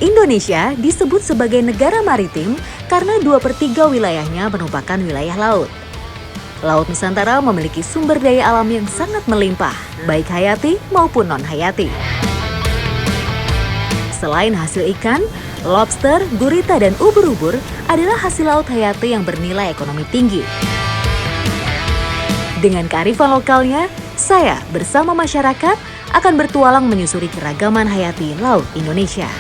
Indonesia disebut sebagai negara maritim karena 2/3 wilayahnya merupakan wilayah laut. Laut Nusantara memiliki sumber daya alam yang sangat melimpah, baik hayati maupun non-hayati. Selain hasil ikan, lobster, gurita, dan ubur-ubur adalah hasil laut hayati yang bernilai ekonomi tinggi. Dengan kearifan lokalnya, saya bersama masyarakat akan bertualang menyusuri keragaman hayati Laut Indonesia.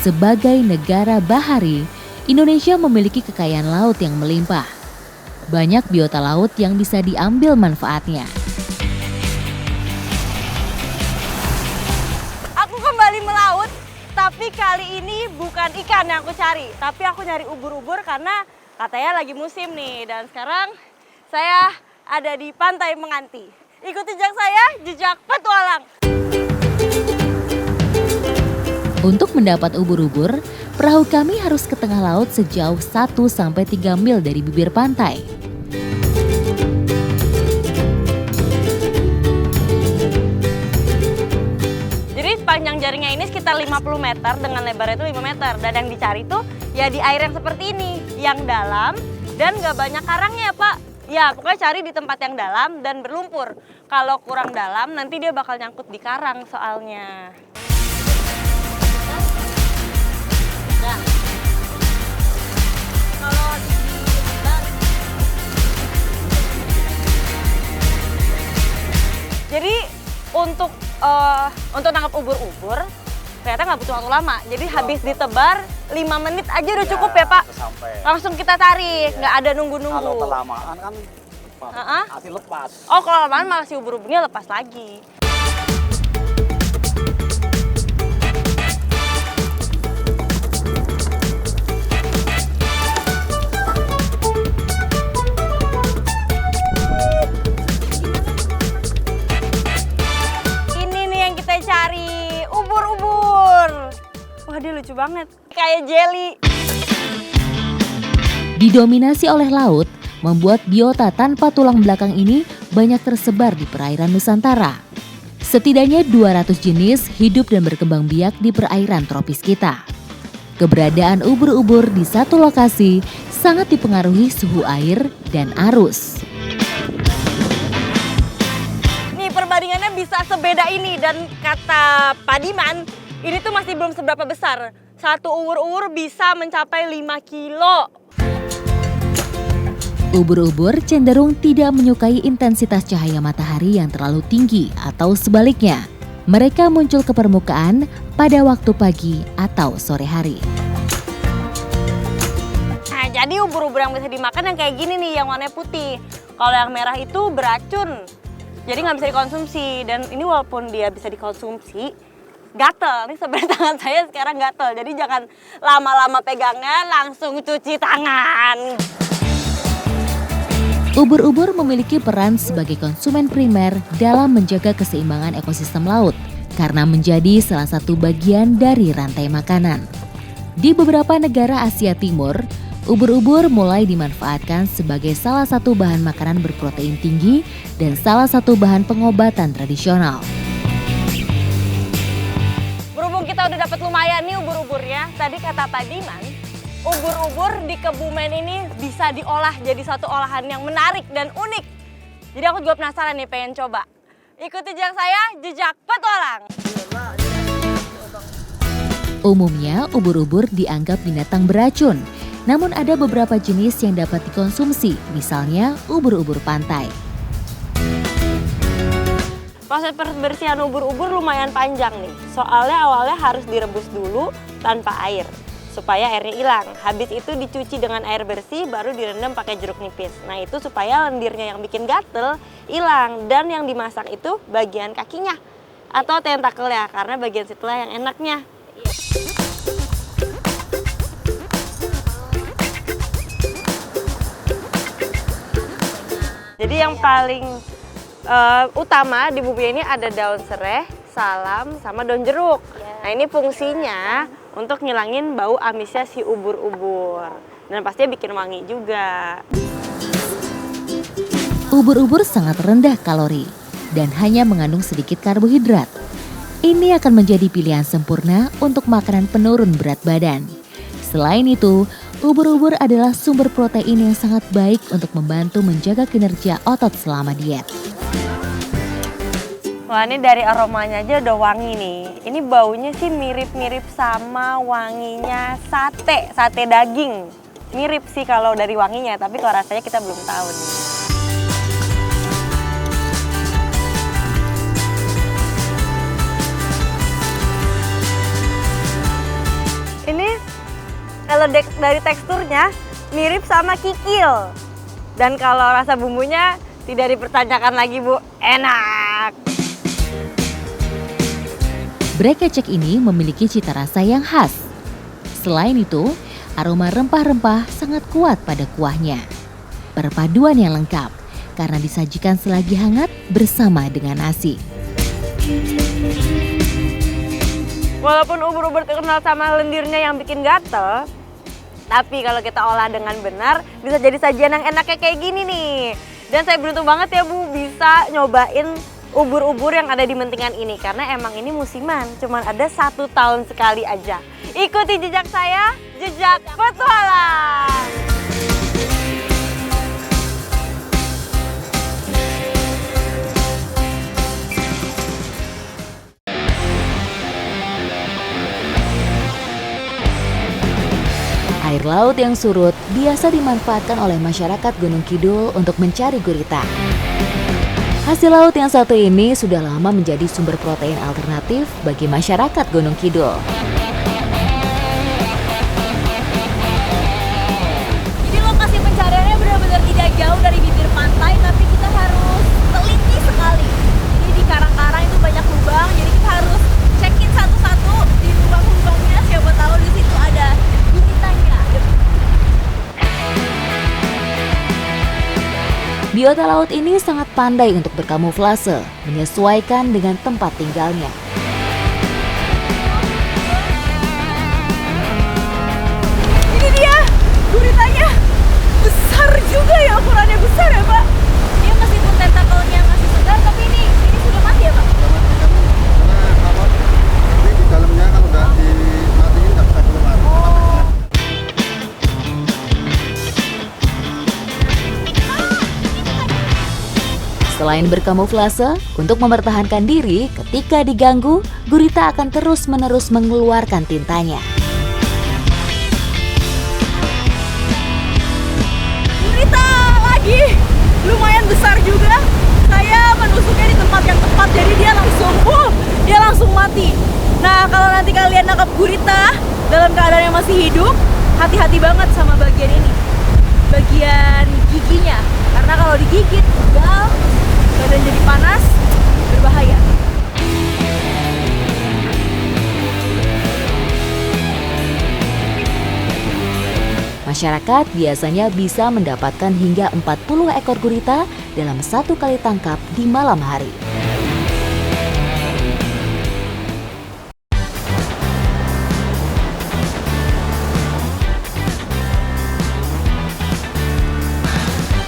Sebagai negara bahari, Indonesia memiliki kekayaan laut yang melimpah. Banyak biota laut yang bisa diambil manfaatnya. Aku kembali melaut, tapi kali ini bukan ikan yang aku cari, tapi aku nyari ubur-ubur karena katanya lagi musim nih. Dan sekarang saya ada di Pantai Menganti. Ikuti jejak saya, jejak petualang. Untuk mendapat ubur-ubur, perahu kami harus ke tengah laut sejauh 1-3 mil dari bibir pantai. Jadi panjang jaringnya ini sekitar 50 meter dengan lebarnya itu 5 meter. Dan yang dicari tuh ya di air yang seperti ini, yang dalam dan gak banyak karangnya Pak. Ya pokoknya cari di tempat yang dalam dan berlumpur. Kalau kurang dalam nanti dia bakal nyangkut di karang soalnya. Jadi untuk nangkap ubur-ubur ternyata nggak butuh waktu lama. Jadi habis ditebar 5 menit aja udah cukup ya Pak. Langsung kita tarik, nggak ada nunggu-nunggu. Kalau kelamaan kan masih lepas. Oh kalau kelamaan malah si ubur-uburnya lepas lagi. Cari ubur-ubur. Wah dia lucu banget, kayak jelly. Didominasi oleh laut, membuat biota tanpa tulang belakang ini banyak tersebar di perairan Nusantara. Setidaknya 200 jenis hidup dan berkembang biak di perairan tropis kita. Keberadaan ubur-ubur di satu lokasi sangat dipengaruhi suhu air dan arus. Perbandingannya bisa sebeda ini dan kata Pak Diman, ini tuh masih belum seberapa besar. Satu ubur-ubur bisa mencapai 5 kilo. Ubur-ubur cenderung tidak menyukai intensitas cahaya matahari yang terlalu tinggi atau sebaliknya. Mereka muncul ke permukaan pada waktu pagi atau sore hari. Nah, jadi ubur-ubur yang bisa dimakan yang kayak gini nih, yang warnanya putih. Kalau yang merah itu beracun. Jadi nggak bisa dikonsumsi, dan ini walaupun dia bisa dikonsumsi, gatel. Ini sebenarnya tangan saya sekarang gatel, jadi jangan lama-lama pegangnya, langsung cuci tangan. Ubur-ubur memiliki peran sebagai konsumen primer dalam menjaga keseimbangan ekosistem laut, karena menjadi salah satu bagian dari rantai makanan. Di beberapa negara Asia Timur, ubur-ubur mulai dimanfaatkan sebagai salah satu bahan makanan berprotein tinggi dan salah satu bahan pengobatan tradisional. Berhubung kita udah dapat lumayan nih ubur-uburnya, tadi kata Pak Diman, ubur-ubur di Kebumen ini bisa diolah jadi satu olahan yang menarik dan unik. Jadi aku juga penasaran nih, pengen coba. Ikuti jejak saya, jejak petualang. Umumnya, ubur-ubur dianggap binatang beracun. Namun ada beberapa jenis yang dapat dikonsumsi, misalnya ubur-ubur pantai. Proses pembersihan ubur-ubur lumayan panjang nih. Soalnya awalnya harus direbus dulu tanpa air, supaya airnya hilang. Habis itu dicuci dengan air bersih, baru direndam pakai jeruk nipis. Nah itu supaya lendirnya yang bikin gatel hilang. Dan yang dimasak itu bagian kakinya atau tentakelnya, karena bagian situlah yang enaknya. Jadi yang paling utama di bumbu ini ada daun serai salam, sama daun jeruk. Nah ini fungsinya untuk ngilangin bau amisnya si ubur-ubur. Dan pastinya bikin wangi juga. Ubur-ubur sangat rendah kalori dan hanya mengandung sedikit karbohidrat. Ini akan menjadi pilihan sempurna untuk makanan penurun berat badan. Selain itu, ubur-ubur adalah sumber protein yang sangat baik untuk membantu menjaga kinerja otot selama diet. Wah ini dari aromanya aja udah wangi nih. Ini baunya sih mirip-mirip sama wanginya sate daging. Mirip sih kalau dari wanginya, tapi kalau rasanya kita belum tahu nih. Ini kalau dari teksturnya mirip sama kikil. Dan kalau rasa bumbunya tidak dipertanyakan lagi Bu, enak. Brekecek ini memiliki cita rasa yang khas. Selain itu, aroma rempah-rempah sangat kuat pada kuahnya. Perpaduan yang lengkap karena disajikan selagi hangat bersama dengan nasi. Walaupun ubur-ubur terkenal sama lendirnya yang bikin gatel, tapi kalau kita olah dengan benar bisa jadi sajian yang enaknya kayak gini nih. Dan saya beruntung banget ya Bu bisa nyobain ubur-ubur yang ada di Mentingan ini karena emang ini musiman, cuman ada 1 tahun sekali aja. Ikuti jejak saya, jejak petualang. Air laut yang surut biasa dimanfaatkan oleh masyarakat Gunung Kidul untuk mencari gurita. Hasil laut yang satu ini sudah lama menjadi sumber protein alternatif bagi masyarakat Gunung Kidul. Jadi lokasi pencariannya benar-benar tidak jauh dari bibir pantai, tapi kita harus teliti sekali. Jadi di karang-karang itu banyak lubang, jadi kita harus cekin satu-satu di lubang-lubangnya. Siapa tahu di situ ada guritanya. Biota laut ini sangat pandai untuk berkamuflase, menyesuaikan dengan tempat tinggalnya. Ini dia, guritanya besar juga ya, ukurannya besar ya Pak. Dia meskipun tentakelnya masih segar, tapi ini sudah mati ya Pak? Karena kalau ini di dalamnya kalau udah dimatiin nggak bisa keluar. Selain berkamuflase, untuk mempertahankan diri ketika diganggu, gurita akan terus-menerus mengeluarkan tintanya. Gurita lagi, lumayan besar juga. Saya menusuknya di tempat yang tepat, jadi dia langsung mati. Nah, kalau nanti kalian nangkap gurita dalam keadaan yang masih hidup, hati-hati banget sama bagian ini, bagian giginya, karena kalau digigit pegal, badan jadi panas, berbahaya. Masyarakat biasanya bisa mendapatkan hingga 40 ekor gurita dalam satu kali tangkap di malam hari.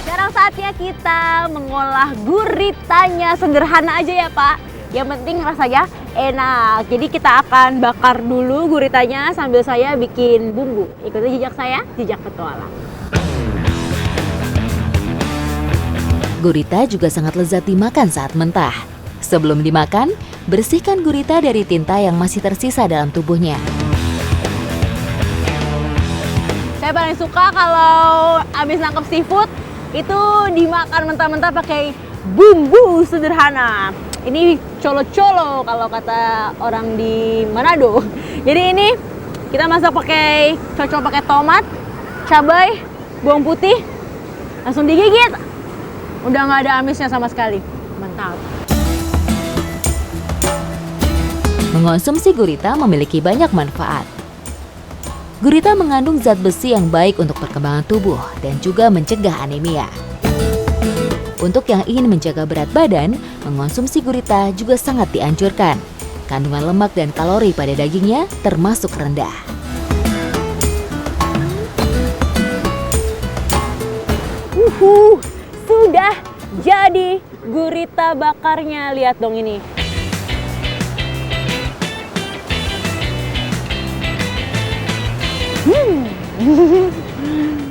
Sekarang saatnya kita mengolah guritanya. Sederhana aja ya Pak, yang penting rasanya enak. Jadi kita akan bakar dulu guritanya sambil saya bikin bumbu. Ikuti jejak saya, jejak petualang. Gurita juga sangat lezat dimakan saat mentah. Sebelum dimakan, bersihkan gurita dari tinta yang masih tersisa dalam tubuhnya. Saya paling suka kalau habis nangkep seafood itu dimakan mentah-mentah pakai bumbu sederhana. Ini colo-colo kalau kata orang di Manado. Jadi ini kita masak cocok pakai tomat, cabai, bawang putih, langsung digigit. Udah nggak ada amisnya sama sekali. Mantap. Mengonsumsi gurita memiliki banyak manfaat. Gurita mengandung zat besi yang baik untuk perkembangan tubuh dan juga mencegah anemia. Untuk yang ingin menjaga berat badan, mengonsumsi gurita juga sangat dianjurkan Kandungan lemak dan kalori pada dagingnya termasuk rendah. Sudah jadi gurita bakarnya. Lihat dong ini.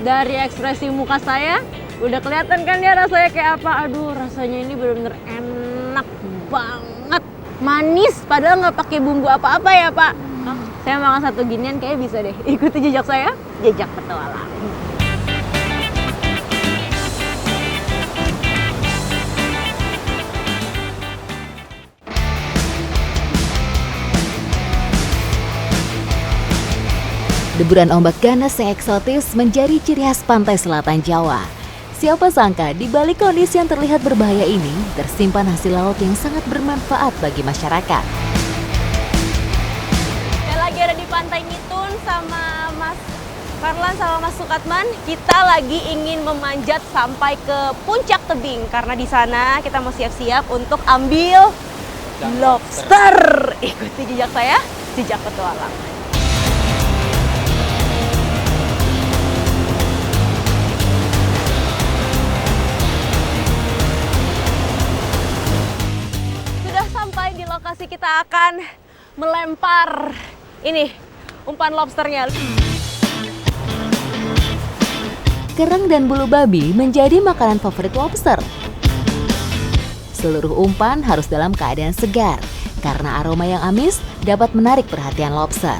Dari ekspresi muka saya udah kelihatan kan ya rasanya kayak apa. Aduh, rasanya ini bener-bener enak banget. Manis padahal nggak pakai bumbu apa-apa ya Pak. Saya makan satu ginian kayaknya bisa deh. Ikuti jejak saya, jejak petualang. Deburan ombak ganas yang eksotis menjadi ciri khas pantai selatan Jawa. Siapa sangka di balik kondisi yang terlihat berbahaya ini tersimpan hasil laut yang sangat bermanfaat bagi masyarakat. Saya lagi ada di Pantai Nitun sama Mas Farlan sama Mas Sukatman. Kita lagi ingin memanjat sampai ke puncak tebing karena di sana kita mau siap-siap untuk ambil lobster. Ikuti jejak saya, jejak petualang. Di lokasi kita akan melempar ini umpan lobsternya. Kerang dan bulu babi menjadi makanan favorit lobster. Seluruh umpan harus dalam keadaan segar karena aroma yang amis dapat menarik perhatian lobster.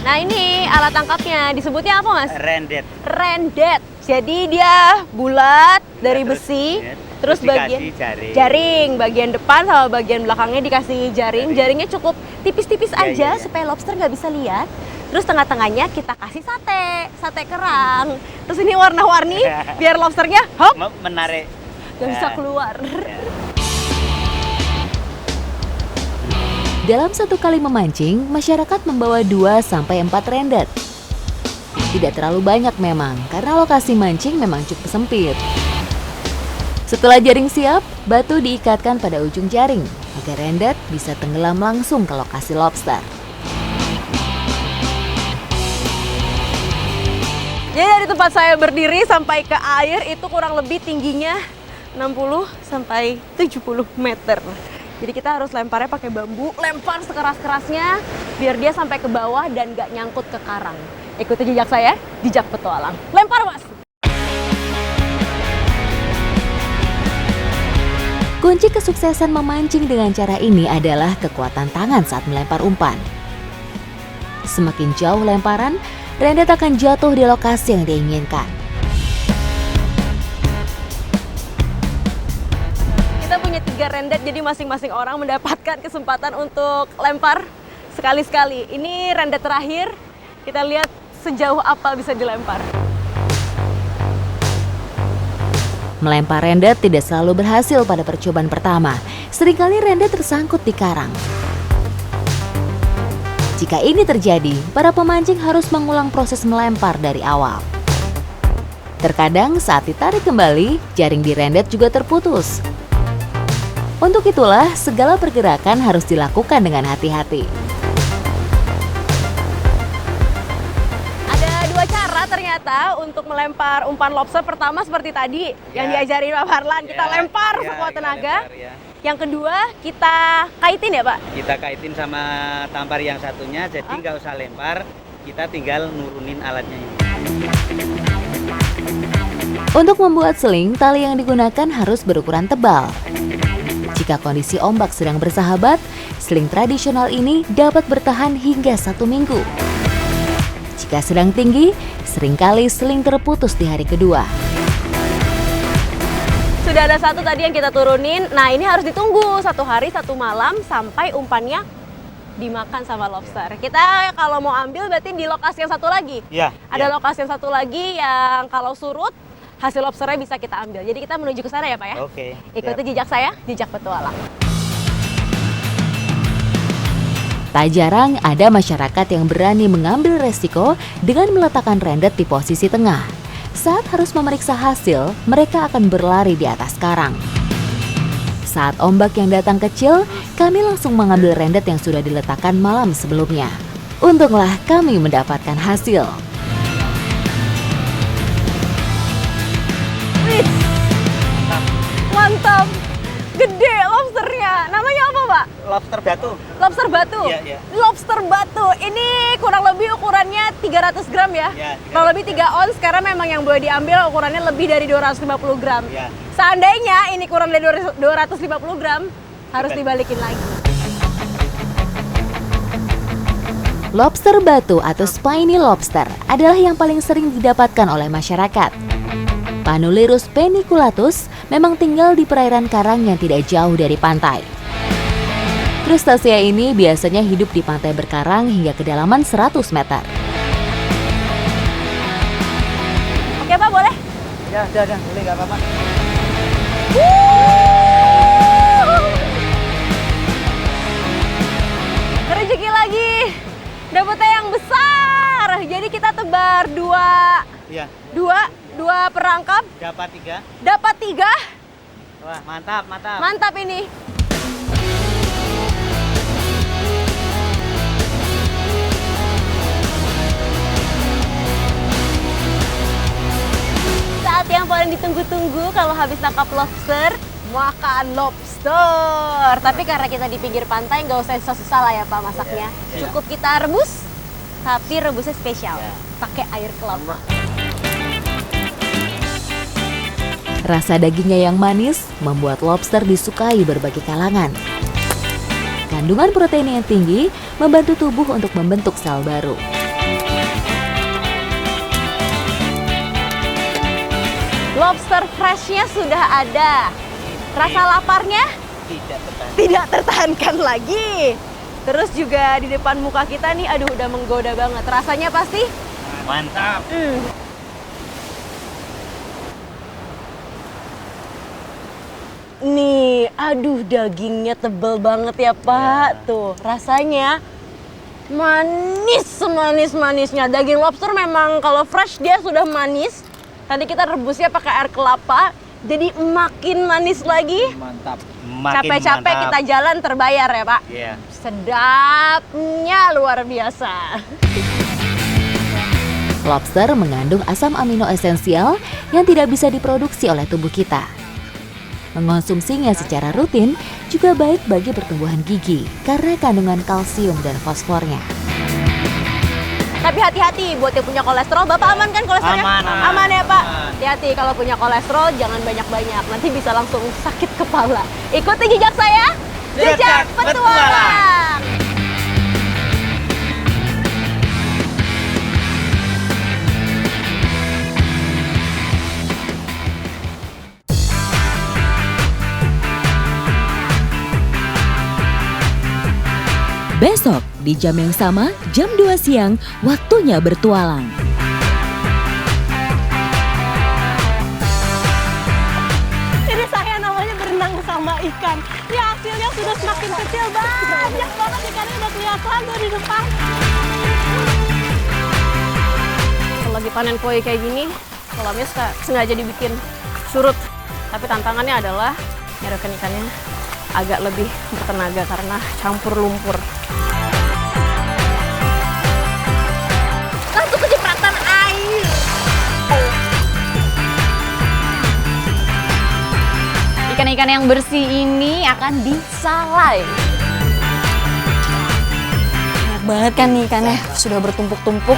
Nah ini alat tangkapnya, disebutnya apa Mas? Rendet. Rendet. Jadi dia bulat dari besi. Terus bagian jaring, bagian depan sama bagian belakangnya dikasih jaring. Jaringnya cukup tipis-tipis aja supaya lobster nggak bisa lihat. Terus tengah-tengahnya kita kasih sate kerang. Terus ini warna-warni biar lobsternya hop menarik. Nggak bisa keluar. Dalam satu kali memancing, masyarakat membawa 2-4 rendet. Tidak terlalu banyak memang, karena lokasi mancing memang cukup sempit. Setelah jaring siap, batu diikatkan pada ujung jaring agar rendet bisa tenggelam langsung ke lokasi lobster. Jadi dari tempat saya berdiri sampai ke air itu kurang lebih tingginya 60 sampai 70 meter. Jadi kita harus lemparnya pakai bambu, lempar sekeras-kerasnya biar dia sampai ke bawah dan gak nyangkut ke karang. Ikuti jejak saya, jejak petualang. Lempar Mas! Kunci kesuksesan memancing dengan cara ini adalah kekuatan tangan saat melempar umpan. Semakin jauh lemparan, rendet akan jatuh di lokasi yang diinginkan. Kita punya 3 rendet, jadi masing-masing orang mendapatkan kesempatan untuk lempar sekali-sekali. Ini rendet terakhir, kita lihat sejauh apa bisa dilempar. Melempar rendet tidak selalu berhasil pada percobaan pertama. Seringkali rendet tersangkut di karang. Jika ini terjadi, para pemancing harus mengulang proses melempar dari awal. Terkadang saat ditarik kembali, jaring di rendet juga terputus. Untuk itulah, segala pergerakan harus dilakukan dengan hati-hati. Ternyata untuk melempar umpan lobster pertama seperti tadi yang diajarin Pak Farlan, kita lempar sekuat tenaga. Yang kedua kita kaitin ya Pak? Kita kaitin sama tampar yang satunya, jadi nggak usah lempar, kita tinggal nurunin alatnya ini. Untuk membuat seling, tali yang digunakan harus berukuran tebal. Jika kondisi ombak sedang bersahabat, seling tradisional ini dapat bertahan hingga 1 minggu. Jika sedang tinggi, seringkali seling terputus di hari kedua. Sudah ada satu tadi yang kita turunin. Nah ini harus ditunggu 1 hari 1 malam sampai umpannya dimakan sama lobster. Kita kalau mau ambil berarti di lokasi yang satu lagi. Ada lokasi yang satu lagi yang kalau surut hasil lobsternya bisa kita ambil. Jadi kita menuju ke sana ya Pak ya. Oke. Ikuti jejak saya, jejak petualang. Tak jarang ada masyarakat yang berani mengambil resiko dengan meletakkan rendet di posisi tengah. Saat harus memeriksa hasil, mereka akan berlari di atas karang. Saat ombak yang datang kecil, kami langsung mengambil rendet yang sudah diletakkan malam sebelumnya. Untunglah kami mendapatkan hasil. Wih, mantap. Gede lobsternya. Namanya apa, Pak? Lobster batu. Lobster batu. Iya, iya. Lobster batu. Ini kurang lebih ukurannya 300 gram ya? Iya, 300 kurang lebih 3 ons karena memang yang boleh diambil ukurannya lebih dari 250 gram. Iya. Seandainya ini kurang dari 250 gram, harus dibalikin lagi. Lobster batu atau spiny lobster adalah yang paling sering didapatkan oleh masyarakat. Panulirus peniculatus memang tinggal di perairan karang yang tidak jauh dari pantai. Krustasea ini biasanya hidup di pantai berkarang hingga kedalaman 100 meter. Oke Pak, boleh? Ya, udah, boleh nggak apa-apa. Rezeki lagi. Dapetnya yang besar. Jadi kita tebar Iya. dua perangkap. Dapat 3. Dapat 3. Wah, mantap. Mantap ini. Saat yang paling ditunggu-tunggu kalau habis tangkap lobster, makan lobster. Tapi karena kita di pinggir pantai, nggak usah susah-susah lah ya Pak masaknya. Iya. Cukup kita rebus, tapi rebusnya spesial. Iya. Pakai air kelapa. Rasa dagingnya yang manis membuat lobster disukai berbagai kalangan. Kandungan protein yang tinggi membantu tubuh untuk membentuk sel baru. Lobster freshnya sudah ada. Rasa laparnya tidak tertahankan lagi. Terus juga di depan muka kita nih, aduh udah menggoda banget. Rasanya pasti Mantap. Nih, aduh dagingnya tebel banget ya Pak. Ya. Tuh, rasanya manis semanis-manisnya. Daging lobster memang kalau fresh dia sudah manis. Tadi kita rebusnya pakai air kelapa, jadi makin manis lagi. Mantap. Capek-capek kita jalan terbayar ya Pak. Iya. Sedapnya luar biasa. Lobster mengandung asam amino esensial yang tidak bisa diproduksi oleh tubuh kita. Mengonsumsinya secara rutin juga baik bagi pertumbuhan gigi karena kandungan kalsium dan fosfornya. Tapi hati-hati buat yang punya kolesterol. Bapak aman kan kolesterolnya? Aman. Ya Pak? Aman. Hati-hati kalau punya kolesterol jangan banyak-banyak. Nanti bisa langsung sakit kepala. Ikuti jejak saya. Jejak Petualang. Besok di jam yang sama, jam 2 siang, waktunya bertualang. Ini saya namanya berenang sama ikan. Ya hasilnya sudah semakin kecil. Banyak banget ikannya udah kelihatan tuh di depan. Kalau lagi panen koi kayak gini, kolamnya sengaja dibikin surut. Tapi tantangannya adalah nyerahkan ikannya agak lebih bertenaga karena campur lumpur. Langsung kecipratan air. Ikan-ikan yang bersih ini akan disalai. Banyak banget kan nih ikannya, sudah bertumpuk-tumpuk.